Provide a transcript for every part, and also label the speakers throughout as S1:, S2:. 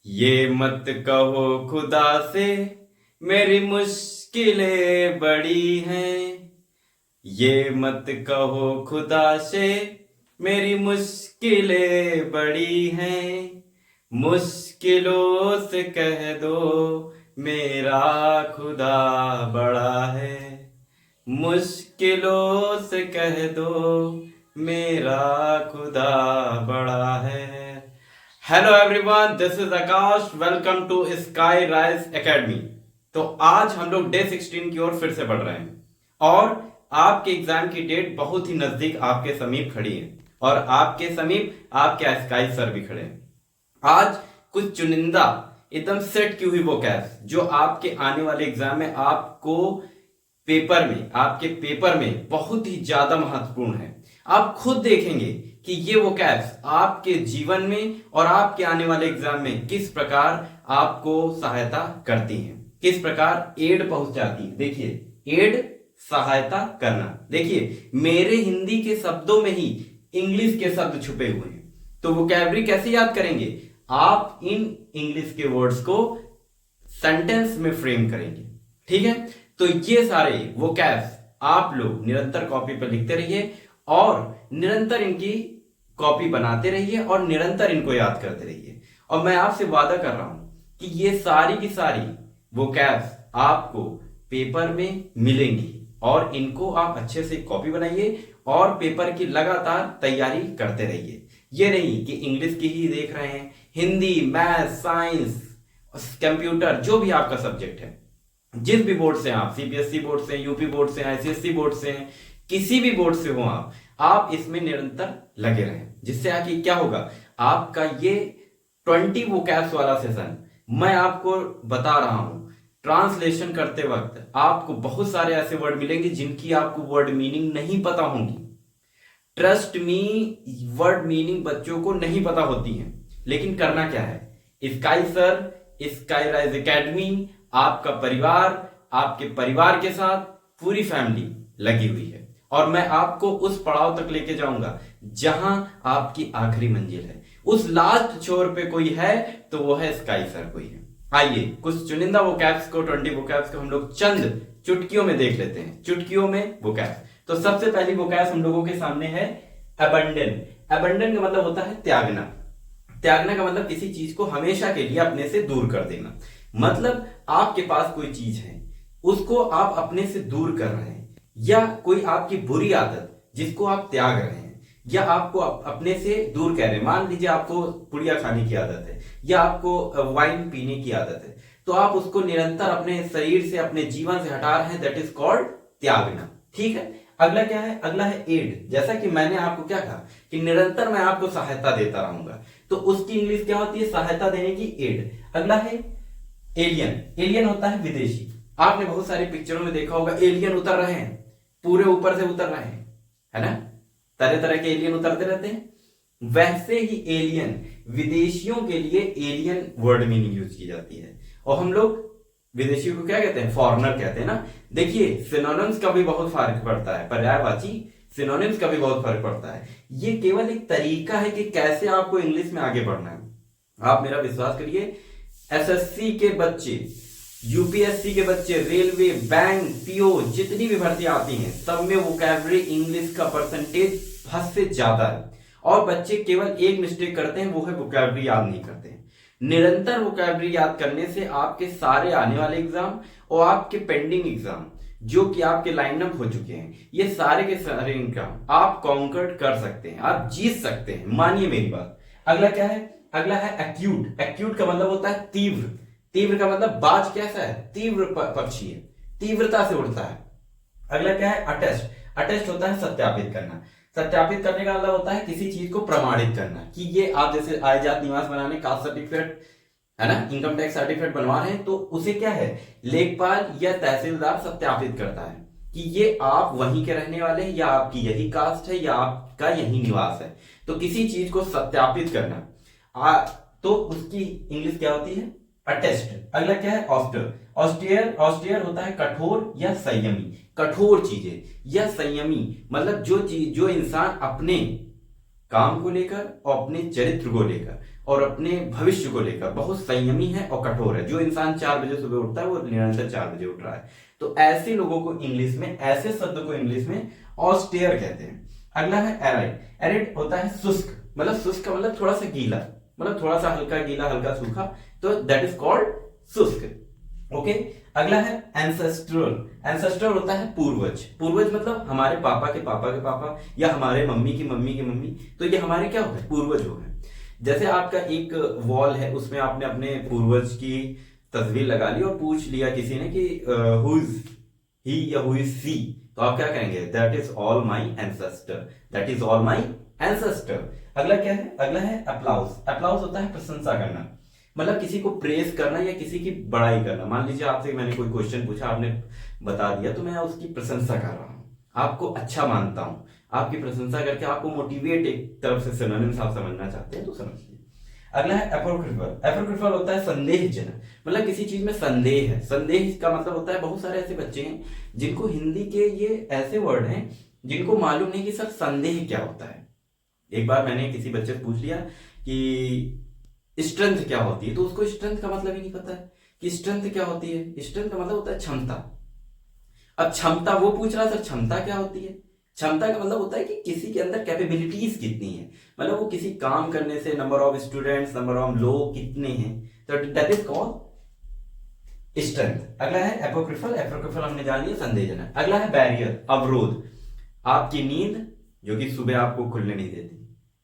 S1: ये मत कहो खुदा से मेरी मुश्किलें बड़ी हैं। ये मत कहो खुदा से मेरी मुश्किलें बड़ी हैं। मुश्किलों से कह दो मेरा खुदा बड़ा है। मुश्किलों से कह दो मेरा खुदा बड़ा है। Hello everyone, this is Aakash. Welcome to Sky Rise Academy. तो आज हम लोग डे 16 की ओर फिर से बढ़ रहे हैं और आपके एग्जाम की डेट बहुत ही नजदीक आपके समीप खड़ी है और आपके समीप आपके स्काई सर भी खड़े हैं। आज कुछ चुनिंदा एकदम सेट की हुई वोकैब्स जो आपके आने वाले एग्जाम में आपके पेपर में बहुत ही ज्यादा महत्वपूर्ण है। आप खुद देखेंगे कि ये वोकैब्स आपके जीवन में और आपके आने वाले एग्जाम में किस प्रकार आपको सहायता करती हैं, किस प्रकार एड पहुंचाती है। देखिए, एड सहायता करना। देखिए, मेरे हिंदी के शब्दों में ही इंग्लिश के शब्द छुपे हुए हैं। तो वोकैबुलरी कैसे याद करेंगे? आप इन इंग्लिश के वर्ड्स को सेंटेंस में फ्रेम करेंगे। ठीक है, तो ये सारे वोकैब्स आप लोग निरंतर कॉपी पर लिखते रहिए और निरंतर इनकी कॉपी बनाते रहिए और निरंतर इनको याद करते रहिए। और मैं आपसे वादा कर रहा हूं कि ये सारी की सारी वोकैब्स आपको पेपर में मिलेंगी और इनको आप अच्छे से कॉपी बनाइए और पेपर की लगातार तैयारी करते रहिए। ये नहीं कि इंग्लिश की ही देख रहे हैं, हिंदी, मैथ, साइंस, कंप्यूटर, जो भी आपका सब्जेक्ट है, जिस भी बोर्ड से आप, सीबीएसई बोर्ड से, यूपी बोर्ड से, आईसीएसई बोर्ड से, किसी भी बोर्ड से हो आप इसमें निरंतर लगे रहें। जिससे आगे क्या होगा, आपका ये 20 वोकैब्स वाला सेशन मैं आपको बता रहा हूं, ट्रांसलेशन करते वक्त आपको बहुत सारे ऐसे वर्ड मिलेंगे जिनकी आपको वर्ड मीनिंग नहीं पता होंगी। ट्रस्ट मी, वर्ड मीनिंग बच्चों को नहीं पता होती है, लेकिन करना क्या है, sky sir, sky Rise academy, आपका परिवार, आपके परिवार के साथ पूरी फैमिली लगी हुई है और मैं आपको उस पड़ाव तक लेके जाऊंगा जहां आपकी आखिरी मंजिल है। उस लास्ट छोर पे कोई है तो वो है स्काई सर कोई है। आइए कुछ चुनिंदा वोकैब्स को, 20 वोकैब्स को हम लोग चंद चुटकियों में देख लेते हैं। चुटकियों में वोकैब्स। तो सबसे पहली वोकैब्स हम लोगों के सामने है अबंडन। अबंडन का मतलब होता है त्यागना। त्यागना का मतलब किसी चीज को हमेशा के लिए अपने से दूर कर देना। मतलब आपके पास कोई चीज है, उसको आप अपने से दूर कर रहे हैं, या कोई आपकी बुरी आदत जिसको आप त्याग रहे हैं, या आपको अपने से दूर कर रहे हैं। मान लीजिए आपको पुड़िया खाने की आदत है या आपको वाइन पीने की आदत है, तो आप उसको निरंतर अपने शरीर से, अपने जीवन से हटा रहे हैं। दैट इज कॉल्ड त्यागना। ठीक है, अगला क्या है? अगला है एड। जैसा कि मैंने आपको क्या कहा कि निरंतर मैं आपको सहायता देता रहूंगा, तो उसकी इंग्लिश क्या होती है? सहायता देने की एड। अगला है एलियन। एलियन होता है विदेशी। आपने बहुत सारी पिक्चरों में देखा होगा, एलियन उतर रहे हैं, पूरे ऊपर से उतर रहे हैं, है ना? तरह तरह के एलियन उतरते रहते हैं। वैसे ही एलियन, विदेशियों के लिए एलियन वर्ड मीनिंग यूज की जाती है और हम लोग विदेशियों को क्या कहते हैं? फॉरेनर कहते हैं ना। देखिए, सिनोनिम्स का भी बहुत फर्क पड़ता है, पर्यायवाची सिनोनिम्स का भी बहुत फर्क पड़ता है। ये केवल एक तरीका है कि कैसे आपको इंग्लिश में आगे बढ़ना है। आप मेरा विश्वास करिए, एसएससी के बच्चे, यूपीएससी के बच्चे, रेलवे, बैंक, पीओ, जितनी भी भर्ती आती हैं, सब में वोकैबुलरी इंग्लिश का परसेंटेज हद से ज्यादा है और बच्चे केवल एक मिस्टेक करते हैं, वो है वोकैबुलरी याद नहीं करते हैं। निरंतर वोकैबुलरी याद करने से आपके सारे आने वाले एग्जाम और आपके पेंडिंग एग्जाम जो कि आपके लाइन अप हो चुके हैं, ये सारे के सारे एग्जाम आप कॉन्कर कर सकते हैं, आप जीत सकते हैं, मानिए मेरी बात। अगला क्या है? अगला है एक्यूट। एक्यूट का मतलब होता है तीव्र। तीव्र का मतलब बाज कैसा है? तीव्र पक्षी है, तीव्रता से उड़ता है। अगला क्या है? अटेस्ट। अटेस्ट होता है सत्यापित करना। सत्यापित करने का मतलब होता है किसी चीज को प्रमाणित करना कि ये आप जैसे आय जात निवास बनाने, कास्ट सर्टिफिकेट, है ना, इनकम टैक्स सर्टिफिकेट बनवा रहे हैं, तो उसे क्या है, लेखपाल या तहसीलदार सत्यापित करता है कि ये आप वहीं के रहने वाले हैं या आपकी यही कास्ट है या आपका यही निवास है। तो किसी चीज को सत्यापित करना, तो उसकी इंग्लिश क्या होती है? अटेस्ट। अगला क्या है? ऑस्टर। ऑस्टियर, ऑस्टियर होता है कठोर या संयमी। कठोर चीजें या संयमी मतलब जो चीज, जो इंसान अपने काम को लेकर और अपने चरित्र को लेकर और अपने भविष्य को लेकर बहुत संयमी है और कठोर है। जो इंसान 4 बजे सुबह उठता है वो निरंतर 4 बजे उठ रहा है। तो ऐसे लोगों को इंग्लिश में, ऐसे शब्द को इंग्लिश में ऑस्टेयर कहते हैं। अगला है एराइड। एरिड होता है शुष्क, मतलब शुष्क का मतलब थोड़ा सा गीला, मतलब थोड़ा सा हल्का गीला हल्का सूखा, तो दैट इज कॉल्ड शुष्क। ओके। अगला है एंसेस्ट्रल। एंसेस्ट्रल होता है पूर्वज। पूर्वज मतलब हमारे पापा के पापा के पापा या हमारे मम्मी की मम्मी की मम्मी, तो ये हमारे क्या हो गए, पूर्वज हो गए। जैसे आपका एक वॉल है, उसमें आपने अपने पूर्वज की तस्वीर लगा ली और पूछ लिया किसी ने कि हु इज ही या हु इज सी, तो आप क्या कहेंगे, that is all my ancestor, that is all my ancestor. अगला क्या है, अगला है अप्लाउज। अप्लाउज होता है प्रशंसा करना, मतलब किसी को प्रेस करना या किसी की बड़ाई करना। मान लीजिए आपसे मैंने कोई क्वेश्चन पूछा, आपने बता दिया, तो मैं उसकी प्रशंसा कर रहा हूँ, आपको अच्छा मानता हूँ, आपकी प्रशंसा करके आपको मोटिवेट, एक तरफ से सिनोनिम्स आप समझना चाहते हैं तो समझिए। अगला है एपोक्रिफल। एपोक्रिफल होता है संदेहजनक, मतलब किसी चीज में संदेह है। संदेह का मतलब होता है, बहुत सारे ऐसे बच्चे हैं जिनको हिंदी के ये ऐसे वर्ड हैं जिनको मालूम नहीं कि सर संदेह क्या होता है। एक बार मैंने किसी बच्चे से पूछ लिया कि स्ट्रेंथ क्या होती है, तो उसको स्ट्रेंथ का मतलब ही नहीं पता है कि स्ट्रेंथ क्या होती है। स्ट्रेंथ का मतलब होता है क्षमता। अब क्षमता वो पूछ रहा सर क्षमता क्या होती है। क्षमता का मतलब होता है कि किसी के अंदर कैपेबिलिटीज कितनी है, मतलब वो किसी काम करने से, number of students, number of लोग कितने हैं, तो दैट इज कॉल्ड स्ट्रेंथ। अगला है एपोक्रिफल। एपोक्रिफल हमने जान लिया संदेहजनक। अगला है बैरियर, अवरोध। आपकी नींद जो कि सुबह आपको खुलने नहीं देती,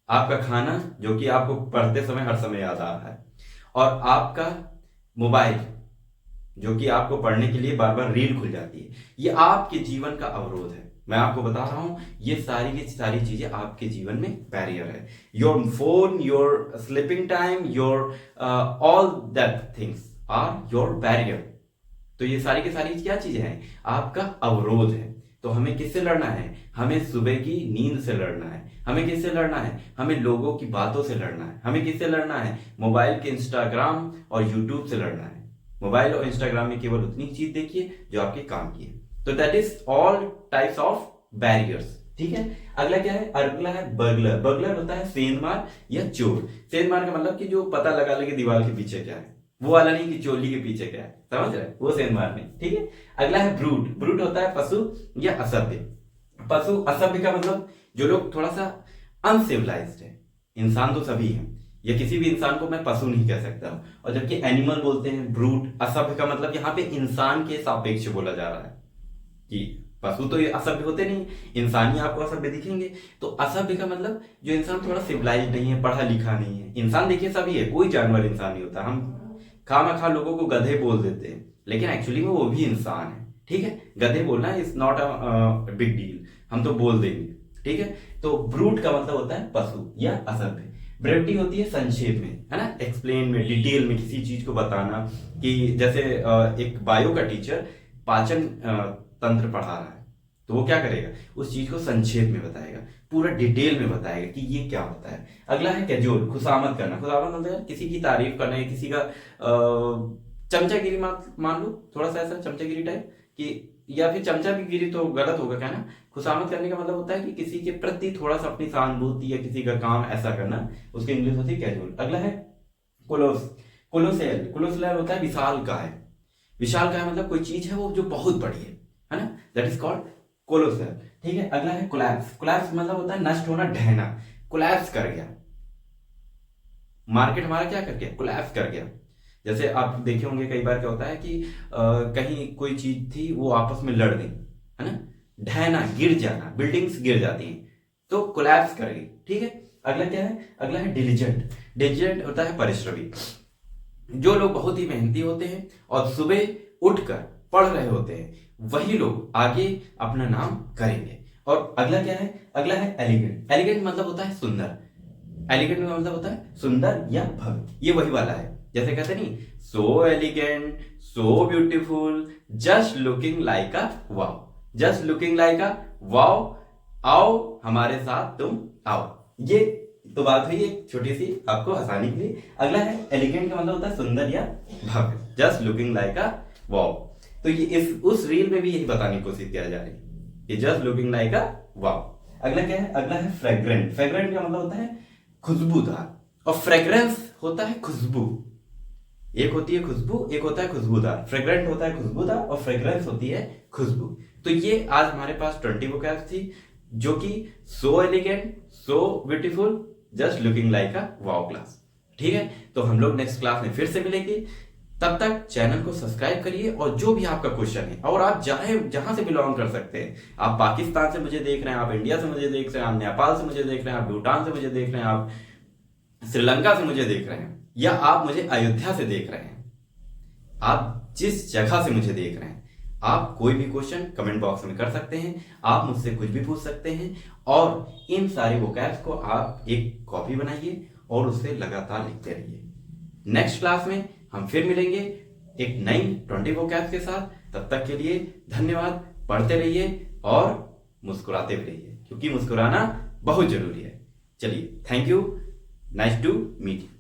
S1: आपका खाना जो कि आपको पढ़ते समय हर समय याद आ रहा है, और आपका मोबाइल जो कि आपको पढ़ने के लिए बार बार रील खुल जाती है, ये आपके जीवन का अवरोध है। मैं आपको बता रहा हूं ये सारी की सारी चीजें आपके जीवन में बैरियर है। Your phone, your sleeping time, your all that things are your barrier. तो ये सारी की सारी क्या चीजें हैं, आपका अवरोध है। तो हमें किससे लड़ना है, हमें सुबह की नींद से लड़ना है। हमें किससे लड़ना है, हमें लोगों की बातों से लड़ना है। हमें किससे लड़ना है, मोबाइल के इंस्टाग्राम और यूट्यूब से लड़ना है। मोबाइल और इंस्टाग्राम में केवल उतनी चीज देखिए जो आपके काम की है। तो that is all types of barriers. ठीक है। अगला क्या है, अगला है बर्गलर। बर्गलर होता है सेंधमार या चोर। सेंधमार का मतलब कि जो पता लगा ले कि दीवार के पीछे क्या है, वो वाला नहीं कि चोली के पीछे क्या है, समझ रहे, वो सेंधमार नहीं। ठीक है। अगला है ब्रूट। ब्रूट होता है पशु या असभ्य। पशु असभ्य का मतलब जो लोग थोड़ा सा अनसिविलाइज्ड है। इंसान तो सभी हैं, या किसी भी इंसान को मैं पशु नहीं कह सकता हूं। और जबकि एनिमल बोलते हैं ब्रूट। असभ्य का मतलब यहाँ पे इंसान के सापेक्ष बोला जा रहा है कि पशु तो ये असभ्य होते नहीं, इंसान ही आपको असभ्य दिखेंगे। तो असभ्य का मतलब जो इंसान थोड़ा सिविलाइज नहीं है, पढ़ा लिखा नहीं है। इंसान देखिए सभी है, कोई जानवर इंसान नहीं होता। हम खामखा लोगों को गधे बोल देते हैं, लेकिन एक्चुअली में वो भी इंसान है। ठीक है। गधे बोलना is not a big deal, हम तो बोल देंगे। ठीक है। तो ब्रूट का मतलब होता है पशु या असभ्य। ब्रेविटी होती है संक्षेप में, है ना, एक्सप्लेन में, डिटेल में किसी चीज को बताना। कि जैसे एक बायो का टीचर पाचन तंत्र पढ़ा रहा है, तो वो क्या करेगा, उस चीज को संक्षेप में बताएगा, पूरा डिटेल में बताएगा कि ये क्या होता है। अगला है कैजुअल, खुशामद करना। खुशामद मतलब किसी की तारीफ करना, किसी का चमचागिरी मान लो, थोड़ा सा ऐसा चमचागिरी टाइप कि, या फिर चमचा भी गिरी तो गलत होगा कहना। खुशामद करने का मतलब होता है कि किसी के प्रति थोड़ा सा अपनी सहानुभूति या किसी का काम ऐसा करना, उसकी इंग्लिश होती है कैजुअल। अगला है कोलोस। कोलोसेल। कोलोसेल होता है विशाल काय। विशाल काय मतलब कोई चीज है वो जो बहुत बड़ी है ना, दैट इज कॉल्ड कोलोसेल। ठीक है। अगला है कोलैप्स। कोलैप्स मतलब होता है नष्ट होना, ढहना। कोलैप्स कर गया, मार्केट हमारा क्या कर गया, कोलैप्स कर गया। जैसे आप देखे होंगे कई बार क्या होता है कि कहीं कोई चीज थी वो आपस में लड़ गई, है ना, ढहना, गिर जाना, बिल्डिंग्स गिर जाती हैं, तो कोलैप्स कर गई। ठीक है। अगला क्या है, अगला है डिलीजेंट। डिलीजेंट होता है परिश्रमी। जो लोग बहुत ही मेहनती होते हैं और सुबह उठकर पढ़ रहे होते हैं, वही लोग आगे अपना नाम करेंगे। और अगला क्या है, अगला है एलिगेंट। एलिगेंट मतलब होता है सुंदर। एलिगेंट का मतलब होता है सुंदर या भव्य, ये वही वाला है। जैसे कहते नहीं, so elegant, so beautiful, just looking like a wow, just looking like a wow, आओ हमारे साथ तुम आओ। ये तो बात हुई एक छोटी सी आपको आसानी के लिए। अगला है एलिगेंट का मतलब होता है सुंदर या भव्य, जस्ट लुकिंग लाइक अ वाव। तो ये इस उस रील में भी यही बताने की कोशिश किया जा रही है कि जस्ट लुकिंग लाइक अ वाव। अगला क्या है? अगला है फ्रेग्रेंट। फ्रेग्रेंट का मतलब होता है खुशबूदार, और फ्रेग्रेंस होता है खुशबू। एक होती है खुशबू, एक होता है खुशबूदार। फ्रेग्रेंट होता है खुशबूदार और फ्रेग्रेंस होती है खुशबू। तो ये आज हमारे पास 20 वोकैब्स थी, जो कि सो elegant, so beautiful, just looking like a wow class. ठीक है, तो हम लोग नेक्स्ट क्लास में फिर से मिलेंगे। तब तक चैनल को सब्सक्राइब करिए, और जो भी आपका क्वेश्चन है, और आप जहां से बिलोंग कर सकते हैं, आप पाकिस्तान से मुझे देख रहे हैं, आप इंडिया से मुझे देख रहे हैं, आप नेपाल से मुझे देख रहे हैं, आप भूटान से मुझे देख रहे हैं, आप श्रीलंका से मुझे देख रहे हैं, या आप मुझे अयोध्या से देख रहे हैं, आप जिस जगह से मुझे देख रहे हैं, आप कोई भी क्वेश्चन कमेंट बॉक्स में कर सकते हैं, आप मुझसे कुछ भी पूछ सकते हैं, और इन सारे वोकैब्स को आप एक कॉपी बनाइए और उससे लगातार लिखते रहिए। नेक्स्ट क्लास में हम फिर मिलेंगे एक नई 20 वोकैब्स के साथ। तब तक के लिए धन्यवाद। पढ़ते रहिए और मुस्कुराते भी रहिए, क्योंकि मुस्कुराना बहुत जरूरी है। चलिए, thank you, nice to meet you.